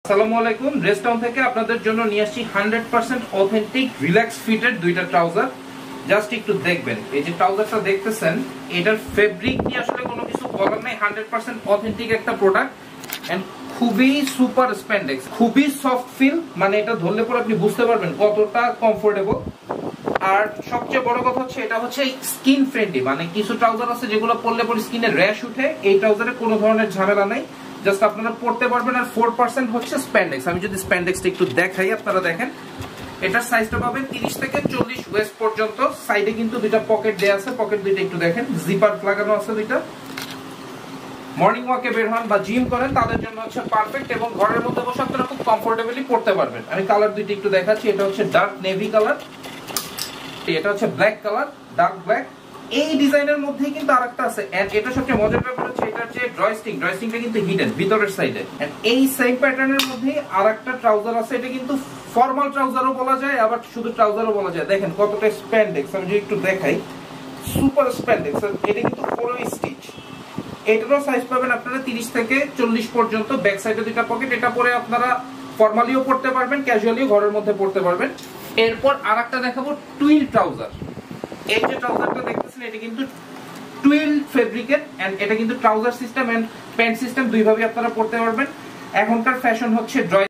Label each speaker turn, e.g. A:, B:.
A: আসসালামু আলাইকুম। Dress town থেকে আপনাদের জন্য নিয়ে আসছি 100% অথেন্টিক রিল্যাক্স ফিটের দুইটা ট্রাউজার। জাস্ট একটু দেখবেন, এই যে ট্রাউজারটা দেখতেছেন, এটার ফেব্রিক নিয়ে আসলে কোনো কিছু বলার নাই। 100% অথেন্টিক একটা প্রোডাক্ট এন্ড খুবই সুপার স্প্যান্ডেক্স, খুবই সফট ফিল, মানে এটা ধরলে পরে আপনি বুঝতে পারবেন কতটা কমফোর্টেবল। আর সবচেয়ে বড় কথা হচ্ছে এটা হচ্ছে স্কিন ফ্রেন্ডলি, মানে কিছু ট্রাউজার আছে যেগুলো পরলে পরে স্কিনে র্যাশ উঠে, এই ট্রাউজারে কোনো ধরনের ঝামেলা নাই, জাস্ট আপনারা পড়তে পারবেন। আর 4% হচ্ছে স্প্যান্ডেক্স। আমি যদি স্প্যান্ডেক্সটা একটু দেখাই, আপনারা দেখেন এটার সাইজটা পাবেন 30 থেকে 40 ওয়েস্ট পর্যন্ত। সাইডে কিন্তু দুইটা পকেট দেয়া আছে, পকেট দুইটা একটু দেখেন, জিপার লাগানো আছে দুইটা। মর্নিং ওয়াকে বের হন বা জিম করেন তাদের জন্য হচ্ছে পারফেক্ট, এবং ঘরের মধ্যে বসে আপনারা খুব কমফোর্টেবলি পড়তে পারবেন। আমি কালার দুইটা একটু দেখাচ্ছি। এটা হচ্ছে ডার্ক নেভি কালার, এটা হচ্ছে ব্ল্যাক কালার, ডার্ক ব্ল্যাক। এই ডিজাইনের মধ্যেই কিন্তু আরেকটা আছে, এন্ড এটা সবচেয়ে মজার ব্যাপার হচ্ছে এটার যে ড্রয়স্টিংটা কিন্তু হিডেন ভিতরের সাইডে। এন্ড এই সেম প্যাটার্নের মধ্যে আরেকটা ট্রাউজার আছে, এটা কিন্তু ফর্মাল ট্রাউজারও বলা যায়, আবার শুধু ট্রাউজারও বলা যায়। দেখেন কতটা স্প্যান্ডেক্স, আমি যদি একটু দেখাই, সুপার স্প্যান্ডেক্স। এটা কিন্তু পুরো স্টিচ। এটারও সাইজ পাবেন আপনারা 30 থেকে 40 পর্যন্ত। ব্যাক সাইডে দুইটা পকেট, এটা পরে আপনারা ফর্মালিও পড়তে পারবেন, ক্যাজুয়ালিও ঘরের মধ্যে পড়তে পারবেন। এরপর আরেকটা দেখাবো টুইল ট্রাউজার। এই যে ট্রাউজারটা দেখতেছেন, এটা কিন্তু টুইল ফেব্রিকের, এন্ড এটা কিন্তু trouser system and pant system দুইভাবে আপনারা পড়তে পারবেন। এখনকার ফ্যাশন হচ্ছে